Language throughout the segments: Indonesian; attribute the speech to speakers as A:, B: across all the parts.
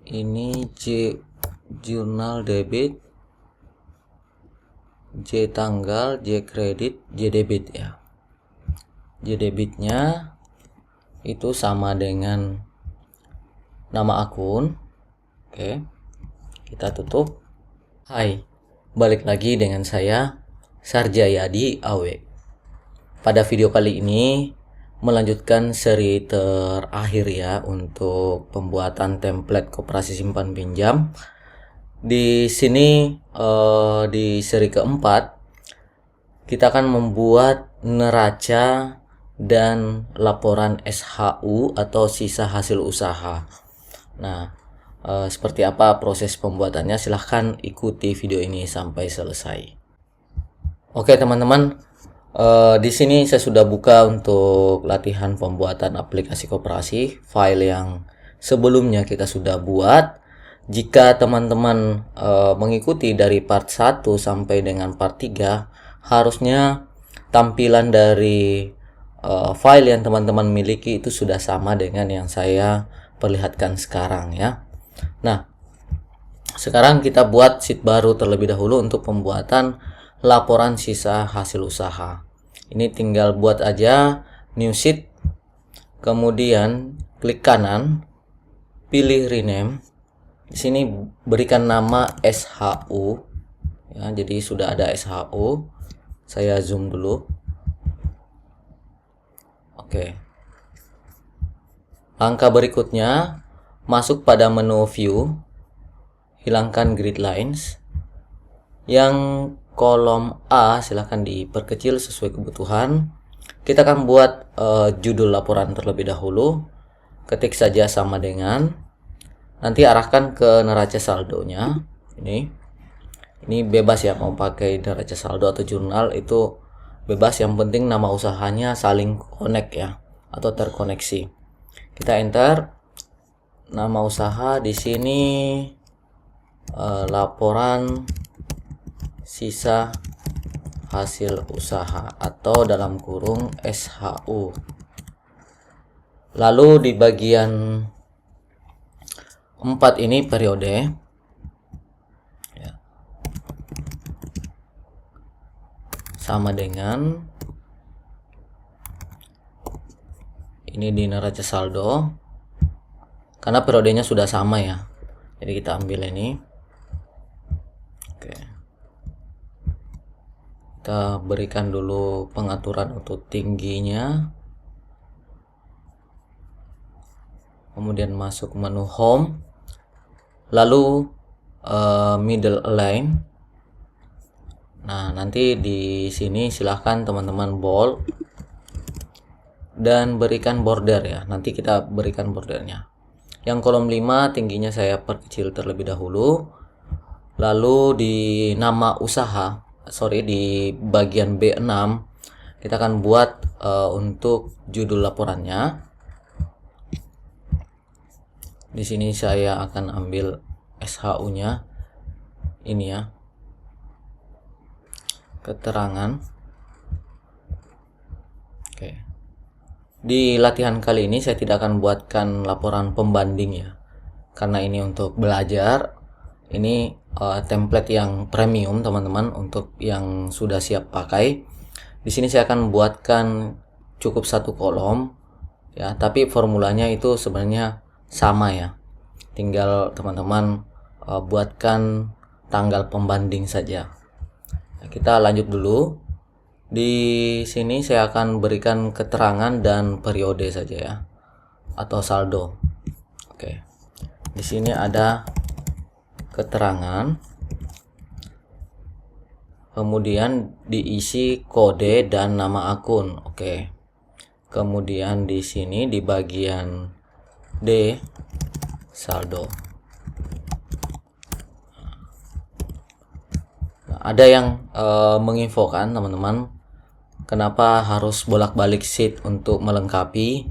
A: Ini J jurnal debit, J tanggal, J kredit, J debit ya. J debitnya itu sama dengan nama akun. Oke, kita tutup. Hai, balik lagi dengan saya Sarjayadi AW. Pada video kali ini melanjutkan seri terakhir ya untuk pembuatan template koperasi simpan pinjam. Di sini di seri keempat kita akan membuat neraca dan laporan SHU atau sisa hasil usaha. Nah, seperti apa proses pembuatannya? Silahkan ikuti video ini sampai selesai. Oke teman-teman, di sini saya sudah buka untuk latihan pembuatan aplikasi koperasi, file yang sebelumnya kita sudah buat. Jika teman-teman mengikuti dari part 1 sampai dengan part 3, harusnya tampilan dari file yang teman-teman miliki itu sudah sama dengan yang saya perlihatkan sekarang ya. Nah, sekarang kita buat sheet baru terlebih dahulu untuk pembuatan laporan sisa hasil usaha. Ini tinggal buat aja new sheet, kemudian klik kanan, pilih rename. Di sini berikan nama SHU ya, jadi sudah ada SHU. Saya zoom dulu. Oke. Langkah berikutnya, masuk pada menu view, hilangkan grid lines. Yang kolom A silahkan diperkecil sesuai kebutuhan. Kita akan buat judul laporan terlebih dahulu. Ketik saja sama dengan, nanti arahkan ke neraca saldonya. Ini bebas ya, mau pakai neraca saldo atau jurnal itu bebas, yang penting nama usahanya saling connect ya, atau terkoneksi. Kita enter nama usaha di sini, laporan sisa hasil usaha atau dalam kurung SHU. Lalu di bagian 4 ini periode ya, sama dengan ini di neraca saldo karena periodenya sudah sama ya, jadi kita ambil ini. Oke, kita berikan dulu pengaturan untuk tingginya, kemudian masuk menu home, lalu middle align. Nah, nanti di sini silahkan teman-teman bold dan berikan border ya. Nanti kita berikan bordernya. Yang kolom 5 tingginya saya perkecil terlebih dahulu. Lalu di nama usaha, di bagian B6 kita akan buat untuk judul laporannya. Di sini saya akan ambil SHU-nya ini ya, keterangan. Oke. Di latihan kali ini saya tidak akan buatkan laporan pembanding ya, karena ini untuk belajar. Ini template yang premium teman-teman, untuk yang sudah siap pakai. Di sini saya akan buatkan cukup 1 kolom ya, tapi formulanya itu sebenarnya sama ya, tinggal teman-teman buatkan tanggal pembanding saja. Nah, kita lanjut dulu. Di sini saya akan berikan keterangan dan periode saja ya, atau saldo. Oke, di sini ada keterangan, kemudian diisi kode dan nama akun. Oke, kemudian di sini di bagian D saldo. Nah, ada yang menginfokan teman-teman, kenapa harus bolak-balik sheet untuk melengkapi.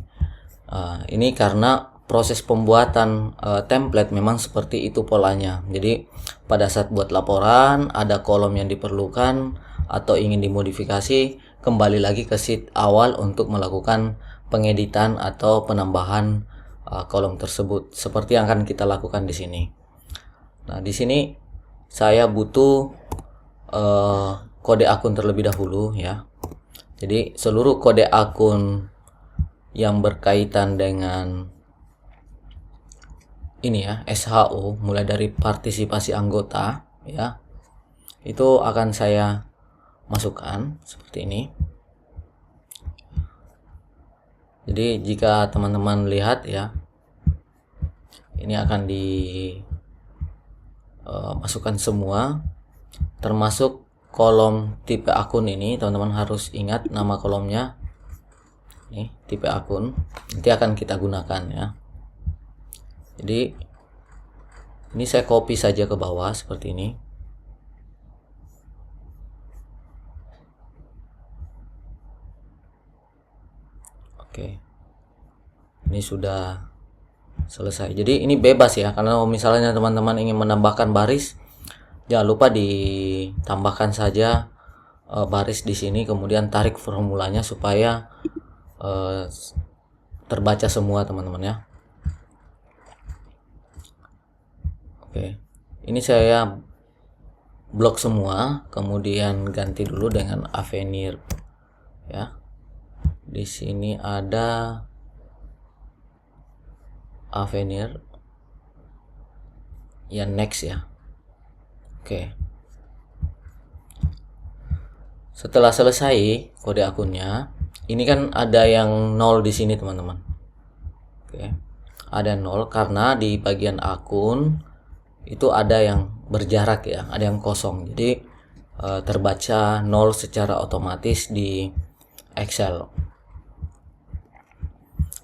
A: Ini karena proses pembuatan template memang seperti itu polanya. Jadi pada saat buat laporan ada kolom yang diperlukan atau ingin dimodifikasi, kembali lagi ke sheet awal untuk melakukan pengeditan atau penambahan kolom tersebut seperti yang akan kita lakukan di sini. Nah, di sini saya butuh kode akun terlebih dahulu ya. Jadi seluruh kode akun yang berkaitan dengan ini ya, SHU, mulai dari partisipasi anggota ya, itu akan saya masukkan seperti ini. Jadi jika teman-teman lihat ya, ini akan dimasukkan semua, termasuk kolom tipe akun ini. Teman-teman harus ingat nama kolomnya, ini tipe akun, nanti akan kita gunakan ya. Jadi ini saya copy saja ke bawah seperti ini. Oke, ini sudah selesai. Jadi ini bebas ya, karena misalnya teman-teman ingin menambahkan baris, jangan lupa ditambahkan saja baris di sini, kemudian tarik formulanya supaya terbaca semua teman-teman ya. Oke, ini saya blok semua, kemudian ganti dulu dengan Avenir ya. Di sini ada Avenir ya, next ya. Oke, setelah selesai kode akunnya, ini kan ada yang 0 di sini teman-teman. Oke, ada 0 karena di bagian akun itu ada yang berjarak ya, ada yang kosong. Jadi terbaca 0 secara otomatis di Excel.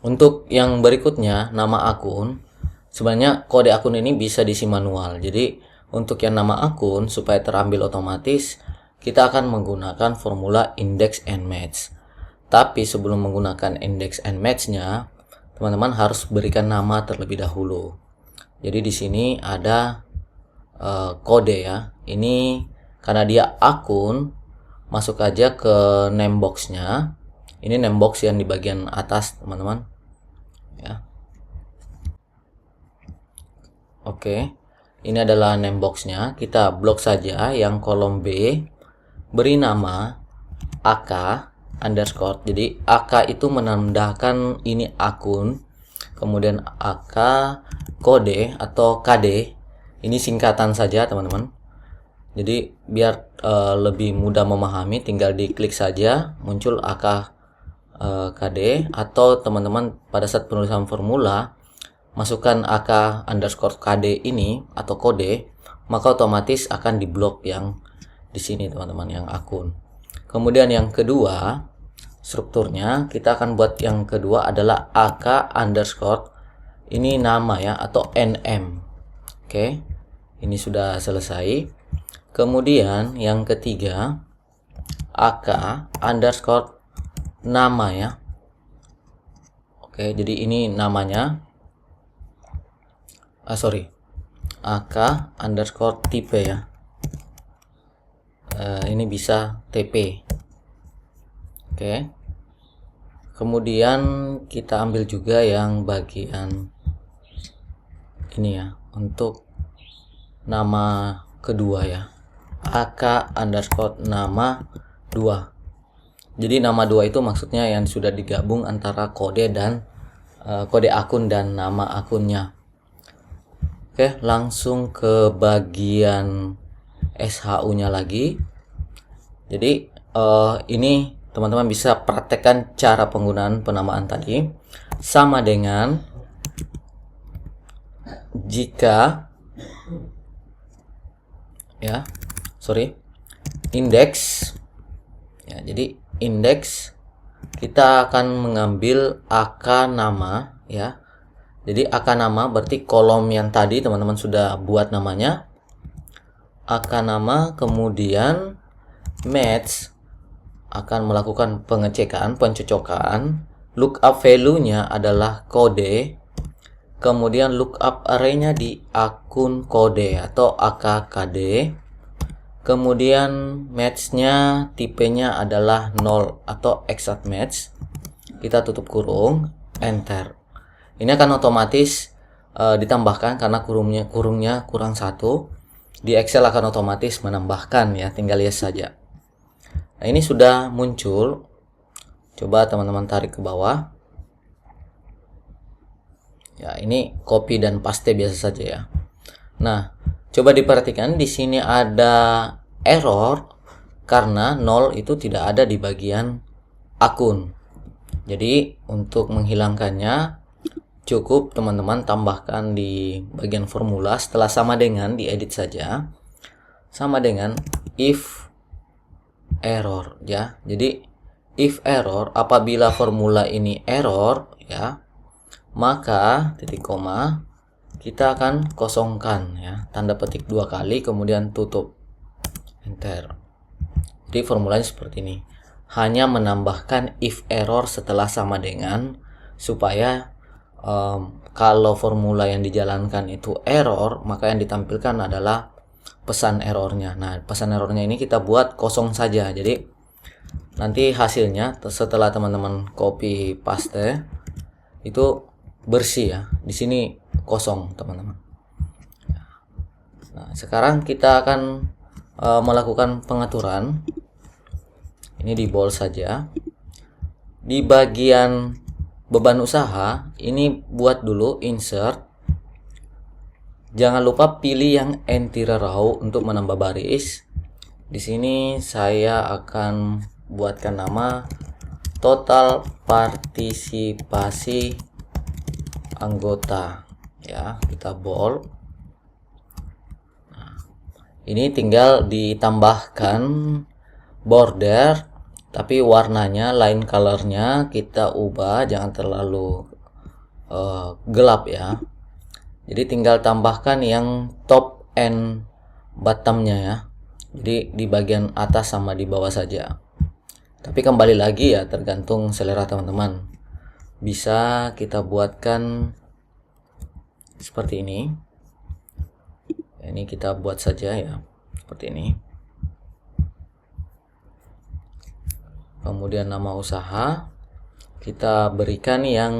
A: Untuk yang berikutnya, nama akun, sebenarnya kode akun ini bisa diisi manual. Jadi untuk yang nama akun supaya terambil otomatis, kita akan menggunakan formula index and match. Tapi sebelum menggunakan index and match-nya, teman-teman harus berikan nama terlebih dahulu. Jadi di sini ada kode ya. Ini karena dia akun, masuk aja ke name box-nya. Ini name box yang di bagian atas teman-teman ya. Oke, ini adalah name box-nya. Kita blok saja yang kolom B, beri nama AK underscore. Jadi AK itu menandakan ini akun, kemudian AK kode atau KD, ini singkatan saja teman-teman. Jadi biar lebih mudah memahami, tinggal diklik saja muncul AK KD, atau teman-teman pada saat penulisan formula masukkan AK underscore KD ini atau kode, maka otomatis akan diblok yang di sini teman-teman, yang akun. Kemudian yang kedua, strukturnya kita akan buat yang kedua adalah AK underscore, ini nama ya, atau NM. Oke, ini sudah selesai. Kemudian yang ketiga, AK underscore nama ya. Oke, jadi ini namanya. AK underscore tipe ya. Ini bisa TP. Oke. Kemudian kita ambil juga yang bagian ini ya, untuk nama kedua ya. AK underscore nama 2. Jadi nama 2 itu maksudnya yang sudah digabung antara kode dan kode akun dan nama akunnya. Oke, langsung ke bagian SHU-nya lagi. Jadi ini teman-teman bisa praktekkan cara penggunaan penamaan tadi, sama dengan jika indeks ya. Jadi indeks kita akan mengambil AK nama ya. Jadi AK nama berarti kolom yang tadi teman-teman sudah buat namanya, AK nama, kemudian match akan melakukan pengecekan, pencocokan, lookup value-nya adalah kode, kemudian lookup array-nya di akun kode atau AKKD, kemudian match-nya tipenya adalah 0 atau exact match. Kita tutup kurung, enter. Ini akan otomatis ditambahkan karena kurungnya kurang 1. Di Excel akan otomatis menambahkan ya, tinggal yes saja. Nah, ini sudah muncul. Coba teman-teman tarik ke bawah. Ya, ini copy dan paste biasa saja ya. Nah, coba diperhatikan di sini ada error karena 0 itu tidak ada di bagian akun. Jadi, untuk menghilangkannya cukup teman-teman tambahkan di bagian formula setelah sama dengan diedit saja. Sama dengan if error ya. Jadi, if error apabila formula ini error ya, maka titik koma kita akan kosongkan ya, tanda petik 2 kali kemudian tutup, enter. Jadi formulanya seperti ini, hanya menambahkan if error setelah sama dengan, supaya kalau formula yang dijalankan itu error, maka yang ditampilkan adalah pesan errornya. Nah, pesan errornya ini kita buat kosong saja. Jadi nanti hasilnya setelah teman-teman copy paste itu bersih ya. Di sini kosong, teman-teman. Nah, sekarang kita akan melakukan pengaturan. Ini di bold saja. Di bagian beban usaha, ini buat dulu insert. Jangan lupa pilih yang entire row untuk menambah baris. Di sini saya akan buatkan nama total partisipasi anggota ya, kita bold. Nah, ini tinggal ditambahkan border, tapi warnanya, line colornya kita ubah, jangan terlalu gelap ya. Jadi tinggal tambahkan yang top and bottomnya ya. Jadi di bagian atas sama di bawah saja. Tapi kembali lagi ya, tergantung selera teman-teman. Bisa kita buatkan seperti ini. Ini kita buat saja ya, seperti ini. Kemudian nama usaha kita berikan yang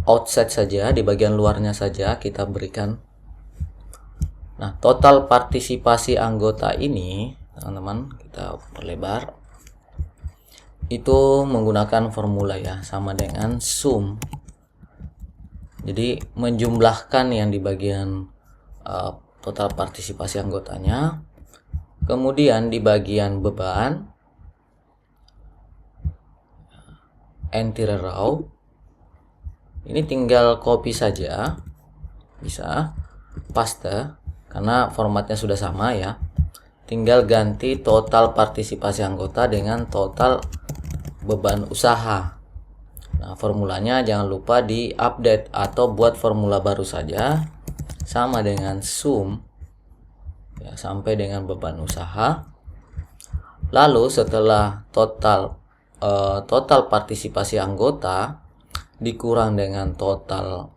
A: outside saja, di bagian luarnya saja kita berikan. Nah, total partisipasi anggota ini, teman-teman, kita perlebar. Itu menggunakan formula ya, sama dengan sum. Jadi menjumlahkan yang di bagian total partisipasi anggotanya. Kemudian di bagian beban, entire row, ini tinggal copy saja, bisa paste karena formatnya sudah sama ya. Tinggal ganti total partisipasi anggota dengan total beban usaha. Nah, formulanya jangan lupa di update atau buat formula baru saja, sama dengan sum ya, sampai dengan beban usaha. Lalu setelah total partisipasi anggota dikurang dengan total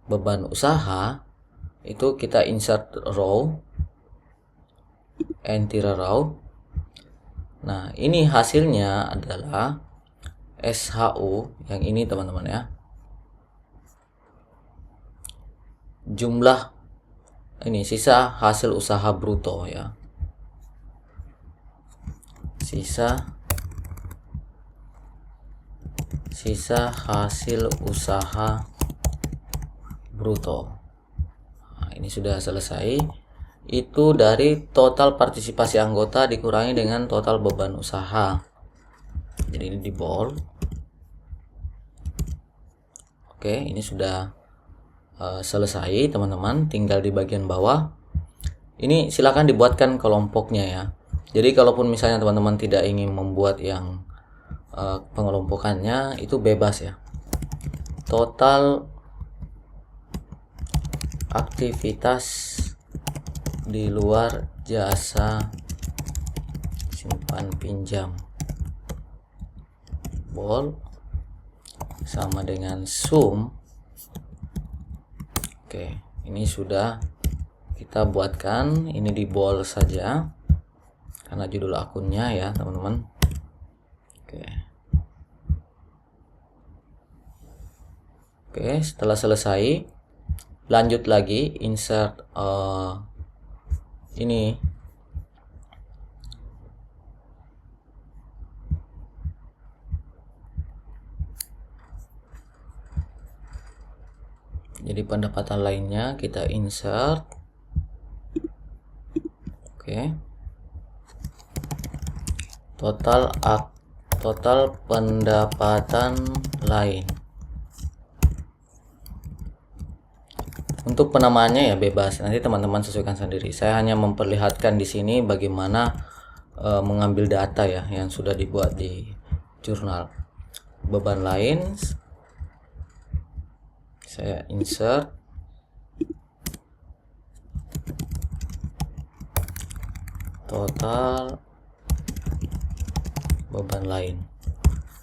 A: beban usaha, itu kita insert row, entire row. Nah, ini hasilnya adalah SHU yang ini, teman-teman ya. Jumlah ini sisa hasil usaha bruto ya. Sisa hasil usaha bruto. Nah, ini sudah selesai. Itu dari total partisipasi anggota dikurangi dengan total beban usaha. Jadi ini di bold. Oke, ini sudah selesai, teman-teman. Tinggal di bagian bawah. Ini silakan dibuatkan kelompoknya ya. Jadi kalaupun misalnya teman-teman tidak ingin membuat yang pengelompokannya, itu bebas ya. Total aktivitas di luar jasa simpan pinjam, bold, sama dengan sum. Oke, ini sudah kita buatkan. Ini di bold saja karena judul akunnya ya, teman-teman. Oke. Oke, setelah selesai, lanjut lagi insert ini. Jadi pendapatan lainnya kita insert. Oke. Total pendapatan lain. Untuk penamaannya ya bebas, nanti teman-teman sesuaikan sendiri. Saya hanya memperlihatkan di sini bagaimana mengambil data ya yang sudah dibuat di jurnal. Beban lain saya insert. Total beban lain.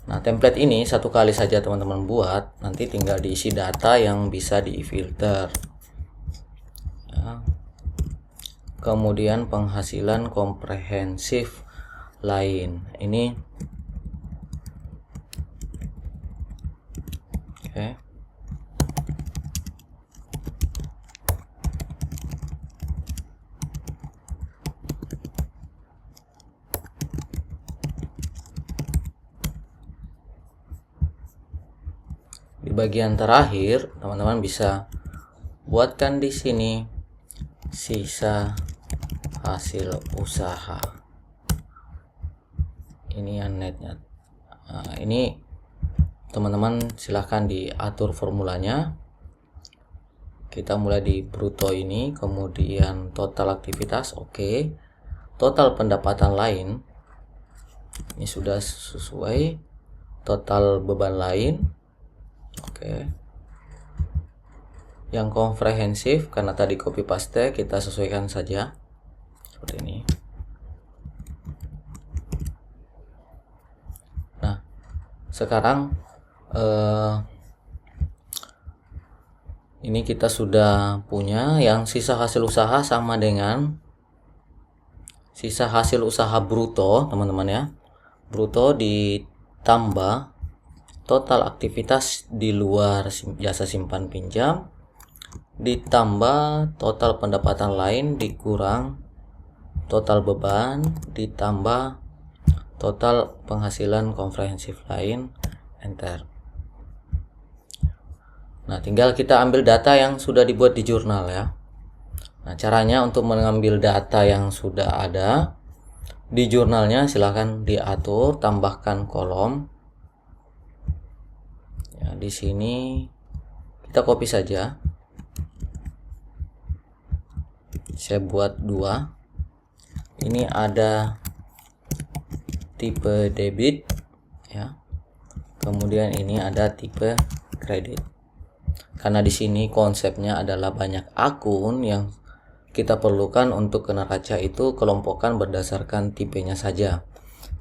A: Nah, template ini satu kali saja teman-teman buat, nanti tinggal diisi data yang bisa di-filter. Ya. Kemudian penghasilan komprehensif lain. Ini oke. Di bagian terakhir, teman-teman bisa buatkan di sini sisa hasil usaha. Ini yang netnya. Nah, ini teman-teman silahkan diatur formulanya. Kita mulai di bruto ini, kemudian total aktivitas, oke. Total pendapatan lain, ini sudah sesuai. Total beban lain, oke. Yang komprehensif, karena tadi copy paste, kita sesuaikan saja seperti ini. Nah, sekarang ini kita sudah punya yang sisa hasil usaha sama dengan sisa hasil usaha bruto, teman-teman ya. Bruto ditambah total aktivitas di luar jasa simpan pinjam ditambah total pendapatan lain dikurang total beban ditambah total penghasilan komprehensif lain, enter. Nah, tinggal kita ambil data yang sudah dibuat di jurnal ya. Nah, caranya untuk mengambil data yang sudah ada di jurnalnya, silahkan diatur, tambahkan kolom. Ya, di sini kita copy saja. Saya buat 2. Ini ada tipe debit ya. Kemudian ini ada tipe kredit. Karena di sini konsepnya adalah banyak akun yang kita perlukan untuk ke neraca itu kelompokkan berdasarkan tipenya saja.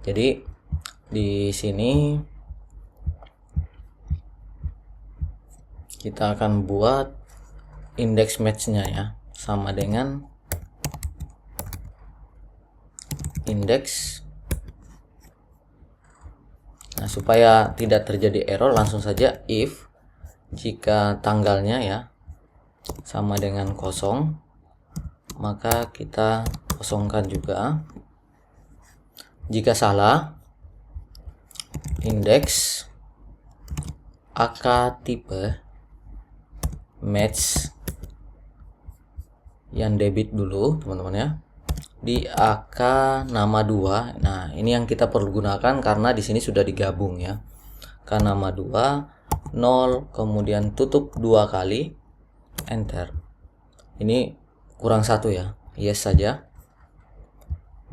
A: Jadi di sini kita akan buat index match-nya ya, sama dengan index. Nah, supaya tidak terjadi error, langsung saja if jika tanggalnya ya sama dengan 0, maka kita kosongkan juga. Jika salah, indeks AK tipe match yang debit dulu teman-teman ya, di AK nama 2. Nah, ini yang kita perlu gunakan karena di sini sudah digabung ya. K nama 2 0, kemudian tutup 2 kali, enter. Ini kurang 1 ya, yes saja.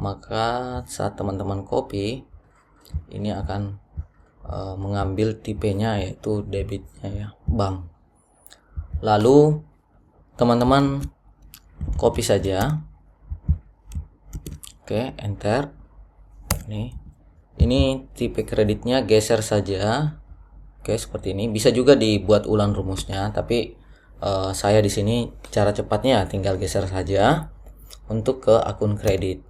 A: Maka saat teman-teman copy, ini akan mengambil tipenya yaitu debitnya ya, bank. Lalu teman-teman copy saja. Oke, enter. Ini tipe kreditnya geser saja. Oke, seperti ini. Bisa juga dibuat ulang rumusnya, tapi saya di sini cara cepatnya tinggal geser saja untuk ke akun kredit.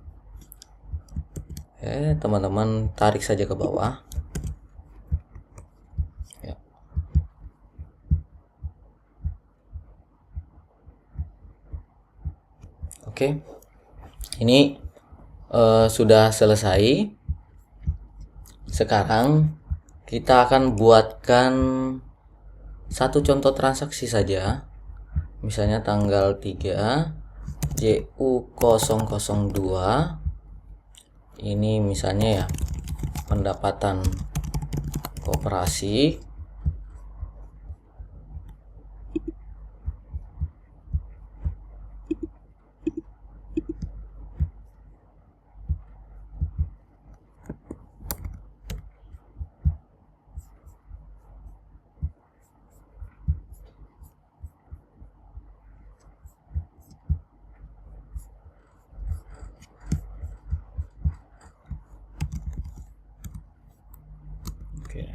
A: Oke, teman-teman tarik saja ke bawah. Ya. Oke, ini sudah selesai. Sekarang kita akan buatkan satu contoh transaksi saja. Misalnya tanggal 3 JU002. Ini misalnya ya, pendapatan koperasi. Oke.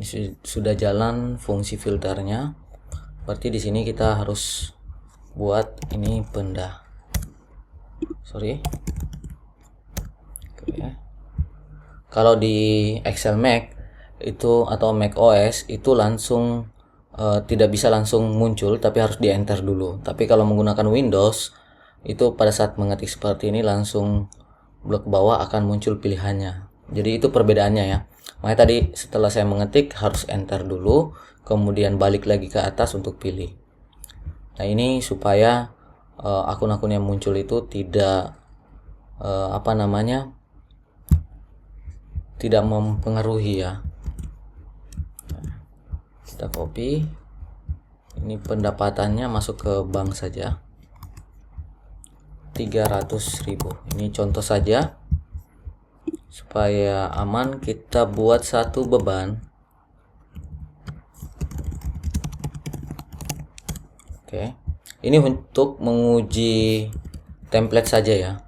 A: Ini sudah jalan fungsi filternya. Berarti di sini kita harus buat ini Oke. Kalau di Excel Mac itu atau Mac OS itu langsung tidak bisa langsung muncul, tapi harus di enter dulu. Tapi kalau menggunakan Windows itu pada saat mengetik seperti ini langsung blok bawah akan muncul pilihannya. Jadi itu perbedaannya ya. Makanya tadi setelah saya mengetik harus enter dulu, kemudian balik lagi ke atas untuk pilih. Nah, ini supaya akun-akun yang muncul itu tidak tidak mempengaruhi ya. Kita copy. Ini pendapatannya masuk ke bank saja. 300.000. Ini contoh saja. Supaya aman, kita buat satu beban. Oke. Ini untuk menguji template saja ya.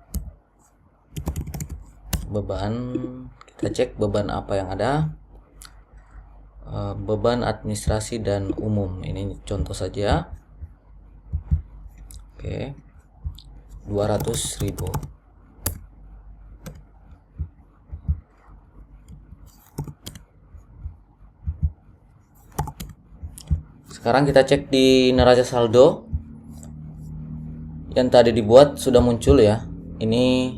A: Beban, kita cek beban apa yang ada. Beban administrasi dan umum. Ini contoh saja. Oke. 200.000. Sekarang kita cek di neraca saldo. Yang tadi dibuat sudah muncul ya. Ini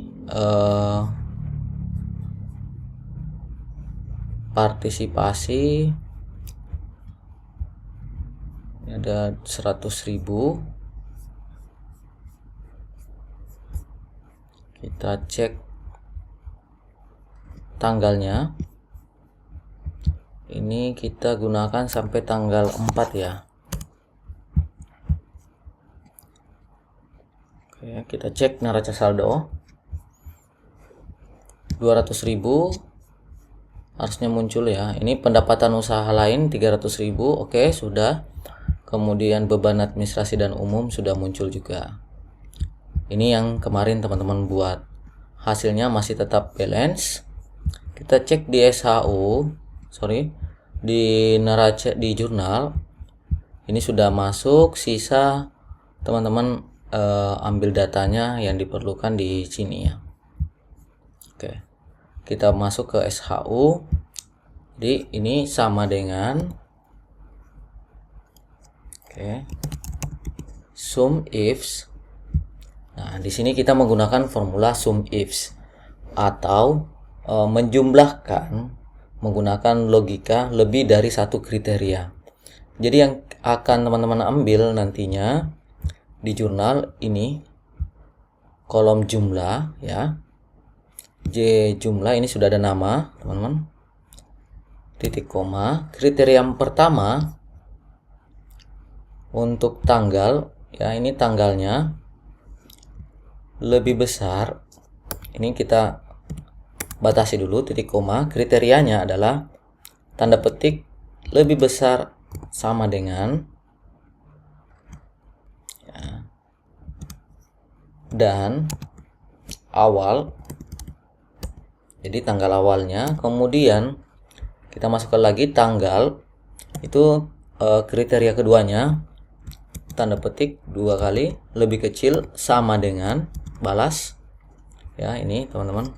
A: partisipasi. Ini ada 100.000. Kita cek tanggalnya. Ini kita gunakan sampai tanggal 4 ya. Oke, kita cek neraca saldo. 200.000 harusnya muncul ya. Ini pendapatan usaha lain 300.000. Oke, sudah. Kemudian beban administrasi dan umum sudah muncul juga. Ini yang kemarin teman-teman buat. Hasilnya masih tetap balance. Kita cek di di neraca di jurnal. Ini sudah masuk, sisa teman-teman ambil datanya yang diperlukan di sini ya. Oke. Kita masuk ke SHU. Jadi ini sama dengan sum ifs. Nah, di sini kita menggunakan formula sum ifs atau menjumlahkan menggunakan logika lebih dari satu kriteria. Jadi yang akan teman-teman ambil nantinya di jurnal ini kolom jumlah ya. J jumlah ini sudah ada nama, teman-teman. Titik koma. Kriteria yang pertama untuk tanggal ya, ini tanggalnya lebih besar. Ini kita batasi dulu titik koma. Kriterianya adalah tanda petik lebih besar sama dengan ya, dan awal. Jadi tanggal awalnya. Kemudian kita masukkan lagi tanggal. Itu kriteria keduanya tanda petik 2 kali lebih kecil sama dengan balas ya, ini teman-teman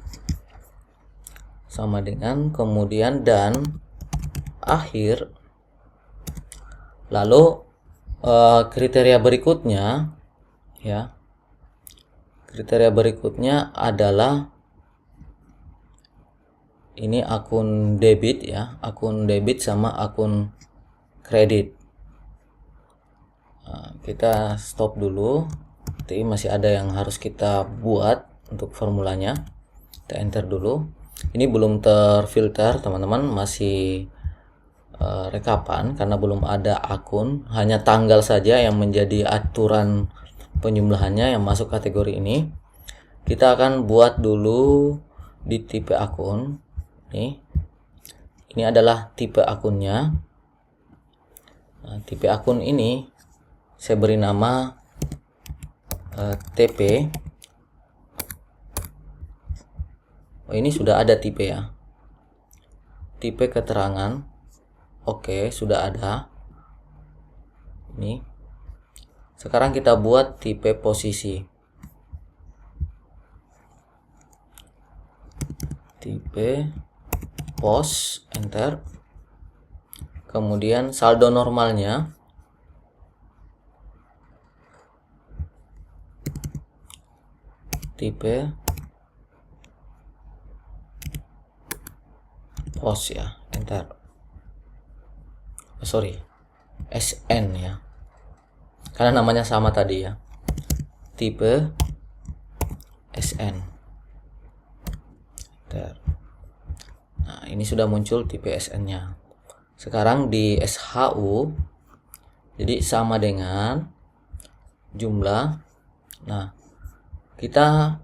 A: sama dengan, kemudian dan akhir. Lalu kriteria berikutnya ya, Kriteria berikutnya adalah ini akun debit ya, akun debit sama akun kredit. Nah, kita stop dulu. Nanti masih ada yang harus kita buat untuk formulanya. Kita enter dulu. Ini belum terfilter teman-teman, masih rekapan karena belum ada akun, hanya tanggal saja yang menjadi aturan penjumlahannya yang masuk kategori ini. Kita akan buat dulu di tipe akun. Ini adalah tipe akunnya. Nah, tipe akun ini saya beri nama TP. Oh, ini sudah ada tipe ya. Tipe keterangan. Oke, sudah ada. Ini. Sekarang kita buat tipe posisi. Tipe pos, enter. Kemudian saldo normalnya. Tipe pos ya, enter. Sorry, SN ya, karena namanya sama tadi ya. Tipe SN, enter. Nah, ini sudah muncul tipe SN nya. Sekarang di SHU, jadi sama dengan jumlah. Nah, kita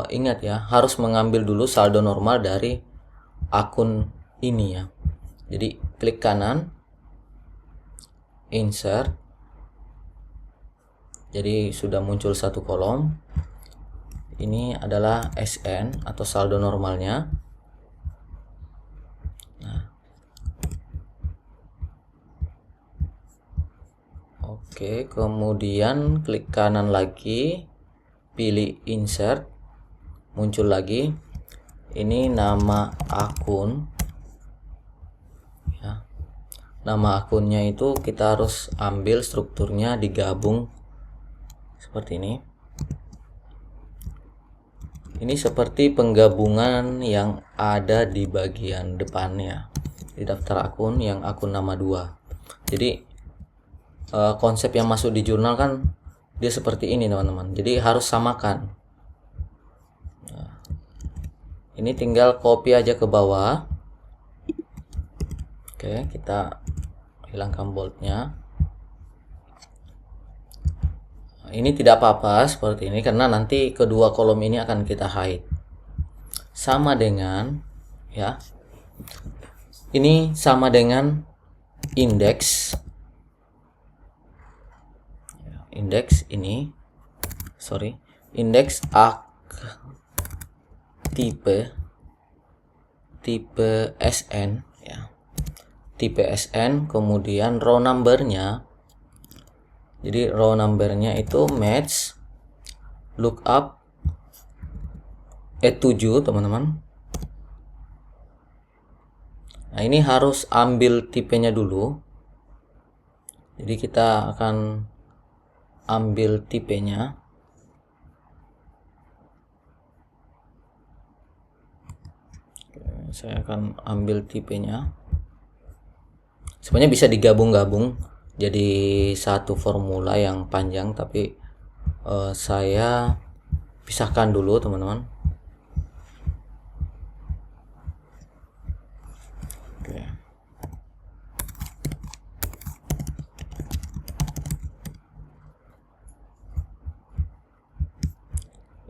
A: ingat ya, harus mengambil dulu saldo normal dari akun ini ya. Jadi klik kanan, insert. Jadi sudah muncul satu kolom. Ini adalah SN atau saldo normalnya. Nah, oke, kemudian klik kanan lagi, pilih insert, muncul lagi. Ini nama akun ya. Nama akunnya itu kita harus ambil strukturnya, digabung seperti ini. Ini seperti penggabungan yang ada di bagian depannya di daftar akun, yang akun nama 2. Jadi konsep yang masuk di jurnal kan dia seperti ini teman-teman. Jadi harus samakan. Nah, ini tinggal copy aja ke bawah. Oke, kita hilangkan boldnya. Ini tidak apa-apa seperti ini karena nanti kedua kolom ini akan kita hide. Sama dengan ya. Ini sama dengan indeks. Indeks ini, sorry, indeks tipe SN ya. Tipe SN, kemudian row numbernya. Jadi row numbernya itu match lookup E7 teman-teman. Nah, ini harus ambil tipenya dulu. Jadi kita akan ambil tipenya. Oke, saya akan ambil tipenya. Sebenarnya bisa digabung-gabung jadi satu formula yang panjang, tapi saya pisahkan dulu teman-teman. Oke.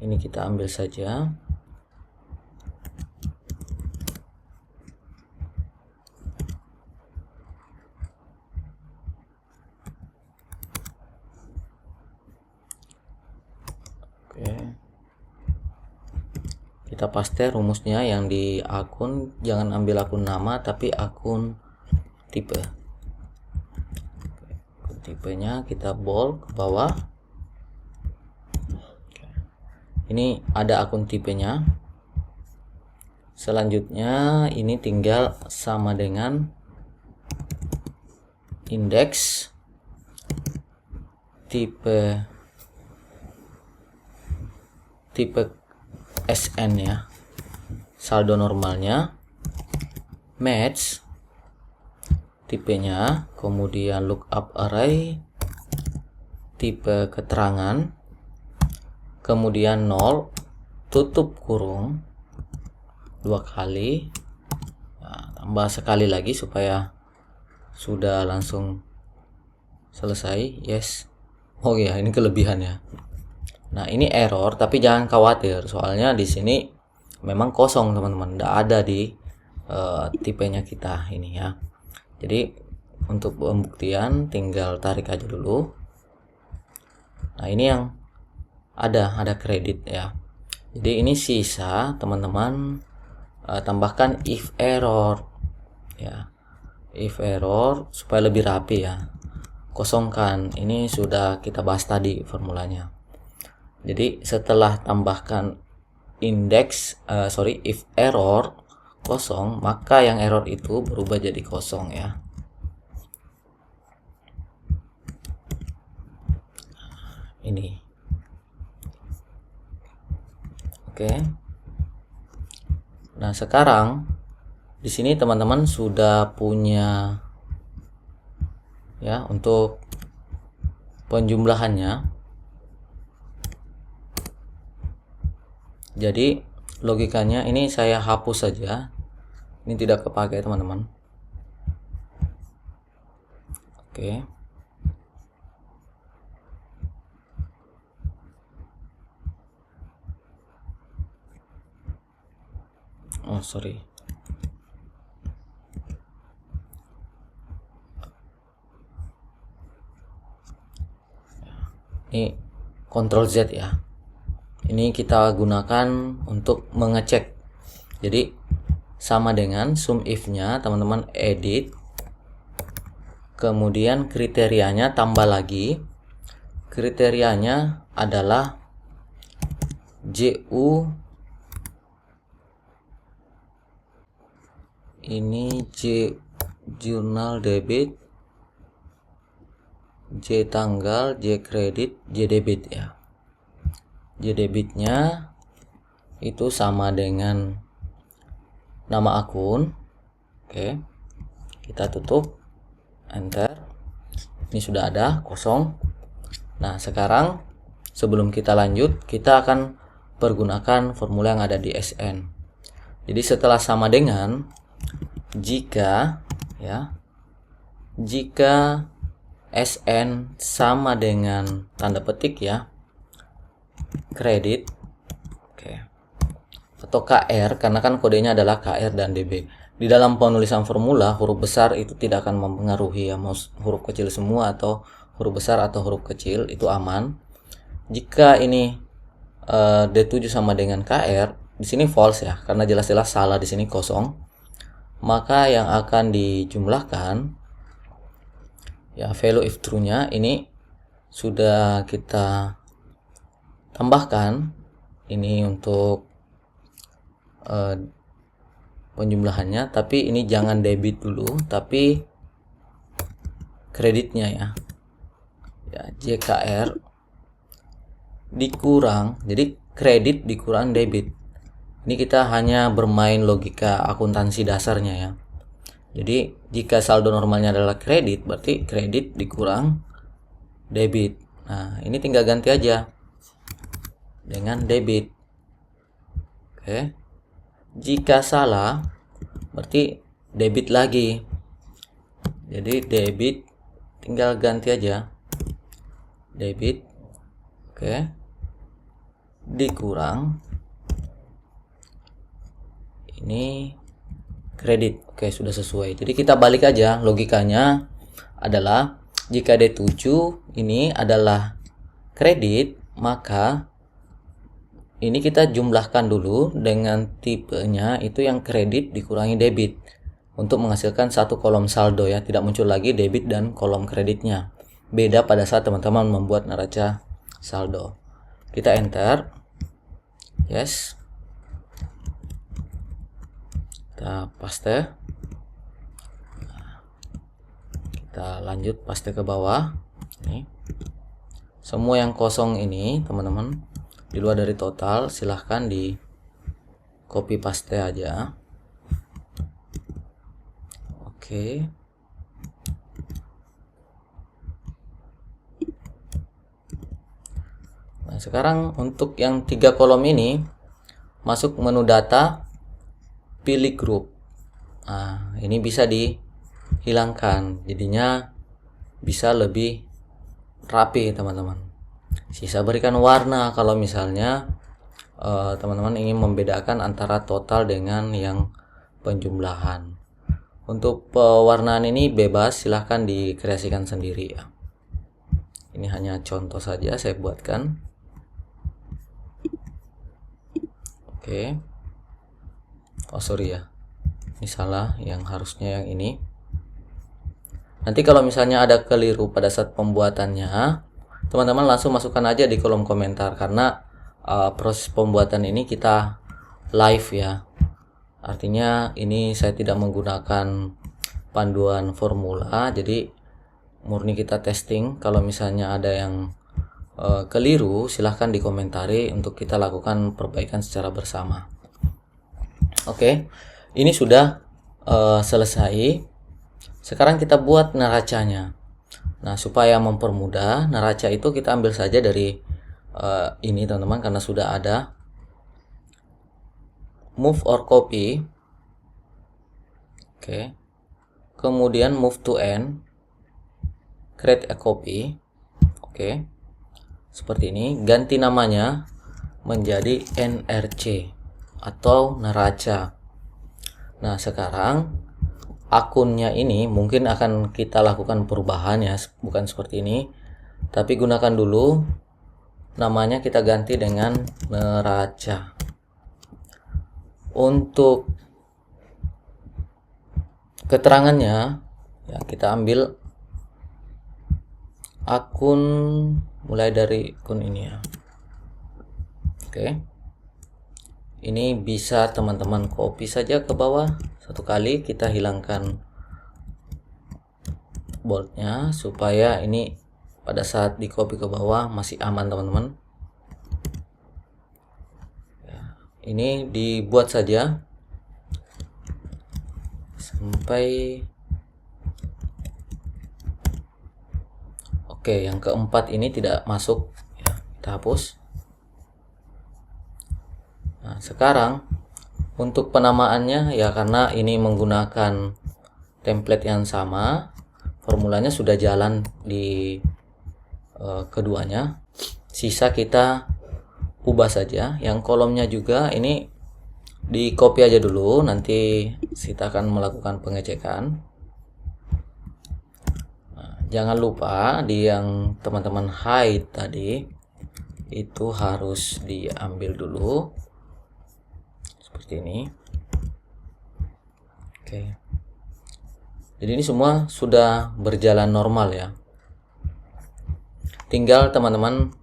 A: Ini kita ambil saja. Kita paste rumusnya yang di akun, jangan ambil akun nama tapi akun tipe. Akun tipenya kita bold ke bawah. Ini ada akun tipenya. Selanjutnya ini tinggal sama dengan indeks tipe SN ya, saldo normalnya, match tipenya, kemudian lookup array, tipe keterangan, kemudian 0, tutup kurung 2 kali, nah, tambah sekali lagi supaya sudah langsung selesai. Yes. Oh ya, ini kelebihan ya. Nah, ini error, tapi jangan khawatir soalnya di sini memang kosong teman-teman, tidak ada di tipenya kita ini ya. Jadi untuk pembuktian tinggal tarik aja dulu. Nah, ini yang ada kredit ya. Jadi ini sisa teman-teman tambahkan if error ya. If error supaya lebih rapi ya. Kosongkan, ini sudah kita bahas tadi formulanya. Jadi setelah tambahkan if error kosong, maka yang error itu berubah jadi kosong ya. Ini. Oke. Nah, sekarang di sini teman-teman sudah punya ya untuk penjumlahannya. Jadi logikanya ini saya hapus saja. Ini tidak kepakai teman-teman. Oke. Oh, sorry. Ini Ctrl Z ya. Ini kita gunakan untuk mengecek. Jadi sama dengan sum if-nya teman-teman, edit, kemudian kriterianya tambah lagi. Kriterianya adalah JU, ini J jurnal debit, J tanggal, J kredit, J debit ya. J debitnya itu sama dengan nama akun. Oke, kita tutup, enter. Ini sudah ada kosong. Nah, sekarang sebelum kita lanjut, kita akan pergunakan formula yang ada di SN. Jadi setelah sama dengan, jika SN sama dengan tanda petik ya, kredit, oke, atau KR, karena kan kodenya adalah KR dan DB. Di dalam penulisan formula, huruf besar itu tidak akan mempengaruhi ya, mau huruf kecil semua atau huruf besar atau huruf kecil itu aman. Jika ini D7 sama dengan KR, di sini false ya, karena jelas-jelas salah, di sini kosong. Maka yang akan dijumlahkan ya value if true-nya ini sudah kita tambahkan. Ini untuk penjumlahannya, tapi ini jangan debit dulu, tapi kreditnya ya JKR dikurang, jadi kredit dikurang debit. Ini kita hanya bermain logika akuntansi dasarnya ya. Jadi jika saldo normalnya adalah kredit, berarti kredit dikurang debit. Nah, ini tinggal ganti aja dengan debit. Oke. Jika salah, berarti debit lagi. Jadi debit tinggal ganti aja debit. Oke. Dikurang ini kredit. Oke, sudah sesuai. Jadi kita balik aja, logikanya adalah jika D7 ini adalah kredit, maka ini kita jumlahkan dulu dengan tipenya itu yang kredit dikurangi debit untuk menghasilkan satu kolom saldo ya, tidak muncul lagi debit dan kolom kreditnya. Beda pada saat teman-teman membuat neraca saldo. Kita enter. Yes. Kita paste. Kita lanjut paste ke bawah. Ini semua yang kosong ini teman-teman di luar dari total, silahkan di copy paste aja. Oke. Nah, sekarang untuk yang 3 kolom ini, masuk menu data, pilih grup. Nah, ini bisa dihilangkan, jadinya bisa lebih rapi teman-teman. Sisa berikan warna kalau misalnya teman-teman ingin membedakan antara total dengan yang penjumlahan. Untuk pewarnaan ini bebas, silahkan dikreasikan sendiri ya. Ini hanya contoh saja saya buatkan. Oke. Oh sorry ya, ini salah, yang harusnya yang ini. Nanti kalau misalnya ada keliru pada saat pembuatannya, teman-teman langsung masukkan aja di kolom komentar, karena proses pembuatan ini kita live ya. Artinya ini saya tidak menggunakan panduan formula, jadi murni kita testing. Kalau misalnya ada yang keliru, silahkan dikomentari untuk kita lakukan perbaikan secara bersama. Oke, ini sudah selesai. Sekarang kita buat neracanya. Nah, supaya mempermudah, neraca itu kita ambil saja dari ini teman-teman, karena sudah ada. Move or copy. Oke. Kemudian move to end. Create a copy. Oke. Seperti ini, ganti namanya menjadi NRC atau neraca. Nah, sekarang akunnya ini mungkin akan kita lakukan perubahan ya, bukan seperti ini, tapi gunakan dulu namanya, kita ganti dengan neraca. Untuk keterangannya ya, kita ambil akun mulai dari akun ini ya. Oke. Ini bisa teman-teman copy saja ke bawah satu kali, kita hilangkan boldnya supaya ini pada saat di copy ke bawah masih aman teman-teman. Ya, ini dibuat saja sampai oke, yang keempat ini tidak masuk ya, kita hapus. Nah, sekarang untuk penamaannya ya, karena ini menggunakan template yang sama, formulanya sudah jalan di keduanya. Sisa kita ubah saja. Yang kolomnya juga ini di copy aja dulu, nanti kita akan melakukan pengecekan. Jangan lupa di yang teman-teman hide tadi itu harus diambil dulu seperti ini. Oke. Jadi ini semua sudah berjalan normal ya. Tinggal teman-teman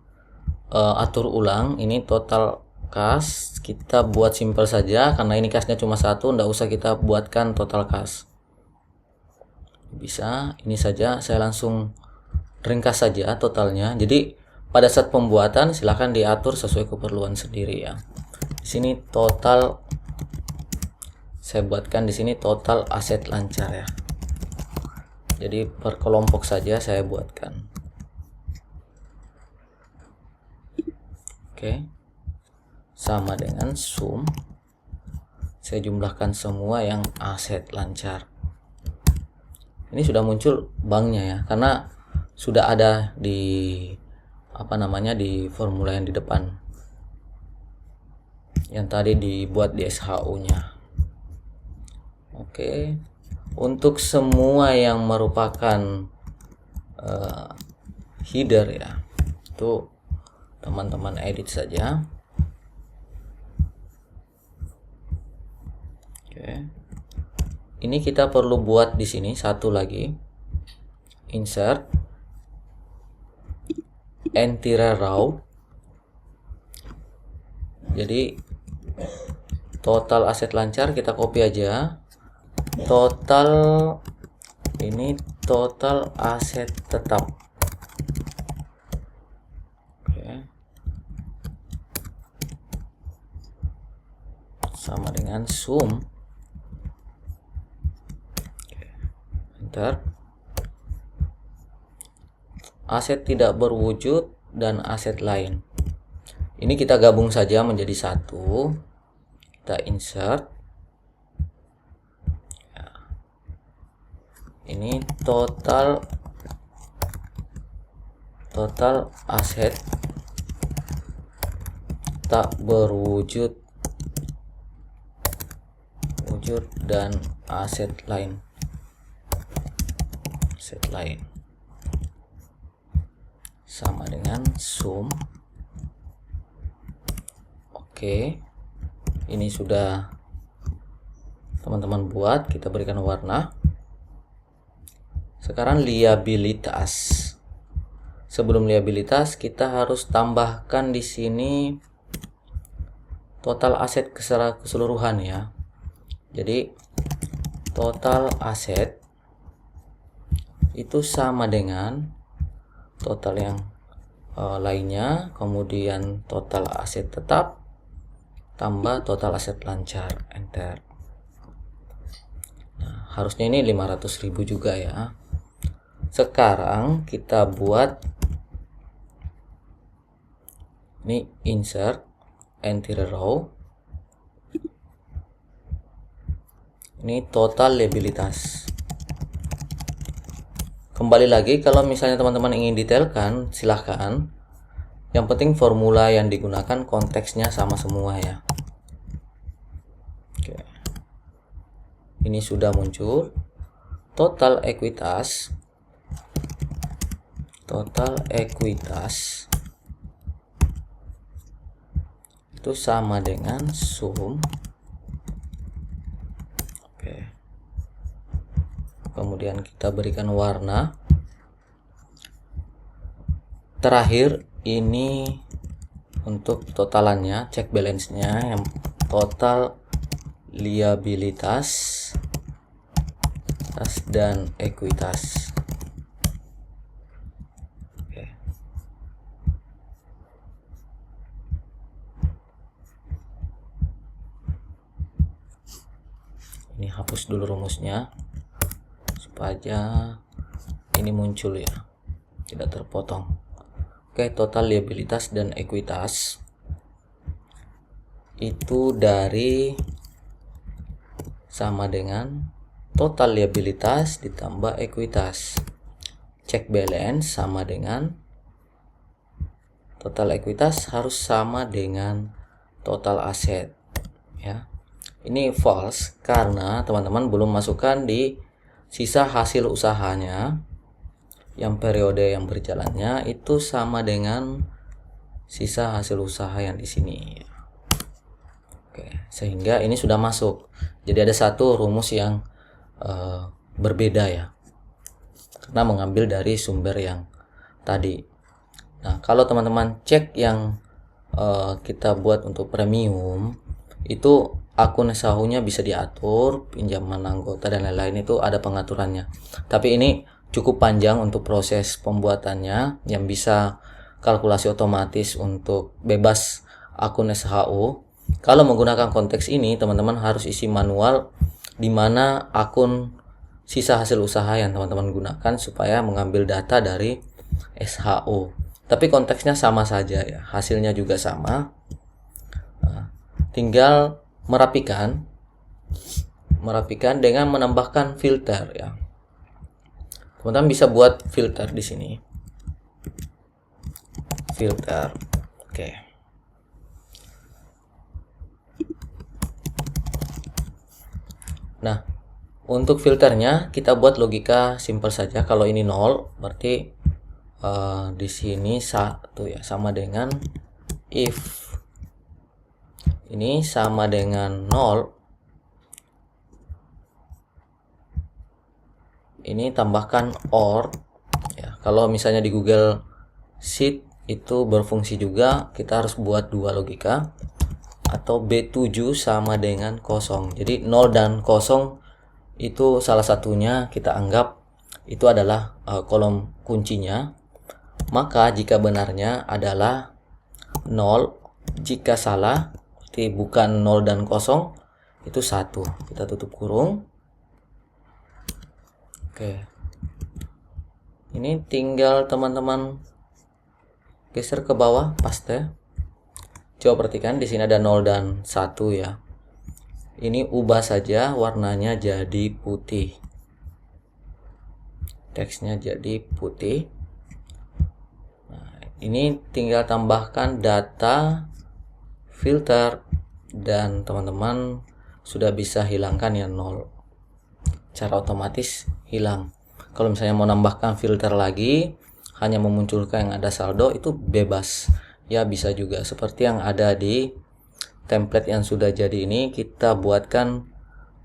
A: atur ulang ini total kas. Kita buat simple saja karena ini kasnya cuma satu, nggak usah kita buatkan total kas. Bisa ini saja, saya langsung ringkas saja totalnya. Jadi pada saat pembuatan silahkan diatur sesuai keperluan sendiri ya. Di sini total saya buatkan di sini total aset lancar ya. Jadi per kelompok saja saya buatkan. Oke. Sama dengan sum. Saya jumlahkan semua yang aset lancar. Ini sudah muncul banknya ya, karena sudah ada di di formula yang di depan yang tadi dibuat di SHU-nya. Oke. Untuk semua yang merupakan header ya, itu teman-teman edit saja. Oke. Ini kita perlu buat di sini satu lagi, insert entire row. Jadi total aset lancar kita copy aja. Total ini total aset tetap. Oke. sama dengan sum. Enter. Aset tidak berwujud dan aset lain. Ini kita gabung saja menjadi satu. Kita insert. Ini total aset tak berwujud dan aset lain. Sama dengan sum. Oke, ini sudah teman-teman buat, kita berikan warna. Sekarang liabilitas. Sebelum liabilitas kita harus tambahkan di sini total aset keseluruhan ya. Jadi total aset itu sama dengan total yang lainnya, kemudian total aset tetap tambah total aset lancar. Enter. Nah, harusnya ini 500.000 juga ya. Sekarang kita buat ini insert anterior row. Ini total liabilitas. Kembali lagi, kalau misalnya teman-teman ingin detailkan, silahkan. Yang penting formula yang digunakan konteksnya sama semua ya. Oke. Ini sudah muncul. Total ekuitas itu sama dengan sum. Oke. Kemudian kita berikan warna. Terakhir ini untuk totalannya, cek balance-nya, yang total liabilitas dan ekuitas. Oke. Ini hapus dulu rumusnya supaya ini muncul ya, tidak terpotong. Oke, total liabilitas dan ekuitas itu dari sama dengan total liabilitas ditambah ekuitas. Cek balance sama dengan total ekuitas harus sama dengan total aset ya. Ini false karena teman-teman belum masukkan di sisa hasil usahanya yang periode yang berjalannya itu sama dengan sisa hasil usaha yang di sini. Oke, sehingga ini sudah masuk. Jadi ada satu rumus yang berbeda ya, karena mengambil dari sumber yang tadi. Nah, kalau teman-teman cek yang kita buat untuk premium, itu akun SHU-nya bisa diatur, pinjaman anggota dan lain-lain itu ada pengaturannya. Tapi ini cukup panjang untuk proses pembuatannya, yang bisa kalkulasi otomatis untuk bebas akun SHU. Kalau menggunakan konteks ini, teman-teman harus isi manual di mana akun sisa hasil usaha yang teman-teman gunakan supaya mengambil data dari SHU. Tapi konteksnya sama saja ya, hasilnya juga sama. Nah, tinggal merapikan dengan menambahkan filter ya. Teman-teman bisa buat filter di sini. Filter. Oke. Nah, untuk filternya kita buat logika simpel saja. Kalau ini 0, berarti di sini 1 ya, sama dengan if ini sama dengan 0, ini tambahkan or ya. Kalau misalnya di Google Sheet itu berfungsi juga, kita harus buat dua logika. Atau B7 sama dengan 0. Jadi 0 dan 0 itu salah satunya kita anggap itu adalah kolom kuncinya. Maka jika benarnya adalah 0, jika salah berarti berarti bukan 0 dan 0, itu 1. Kita tutup kurung. Oke. Ini tinggal teman-teman geser ke bawah, paste. Coba perhatikan di sini ada 0 dan 1 ya. Ini ubah saja warnanya jadi putih. Teksnya jadi putih. Nah, ini tinggal tambahkan data filter dan teman-teman sudah bisa hilangkan ya 0. Cara otomatis hilang. Kalau misalnya mau nambahkan filter lagi, hanya memunculkan yang ada saldo, itu bebas. Ya bisa juga seperti yang ada di template yang sudah jadi ini, kita buatkan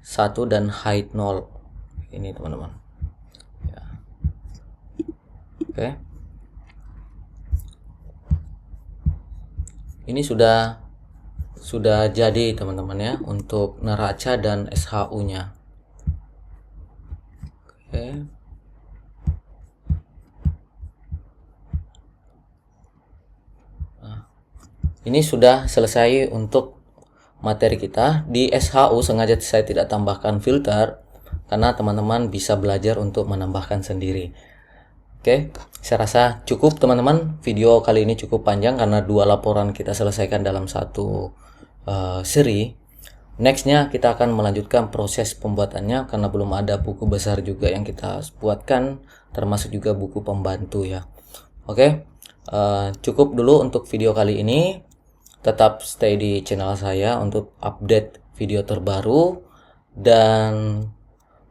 A: 1 dan hide 0. Ini teman-teman. Ya. Oke. Ini sudah jadi teman-teman ya untuk neraca dan SHU-nya. Oke. Nah, ini sudah selesai untuk materi kita. Di SHU sengaja saya tidak tambahkan filter karena teman-teman bisa belajar untuk menambahkan sendiri. Oke, saya rasa cukup teman-teman. Video kali ini cukup panjang karena 2 laporan kita selesaikan dalam satu seri. Nextnya kita akan melanjutkan proses pembuatannya karena belum ada buku besar juga yang kita buatkan, termasuk juga buku pembantu ya. Oke, cukup dulu untuk video kali ini. Tetap stay di channel saya untuk update video terbaru, dan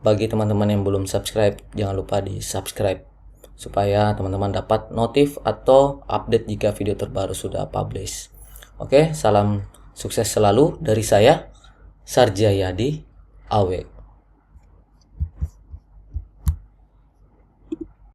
A: bagi teman-teman yang belum subscribe jangan lupa di subscribe supaya teman-teman dapat notif atau update jika video terbaru sudah publish. Oke, salam sukses selalu dari saya, Sarjayadi Awe.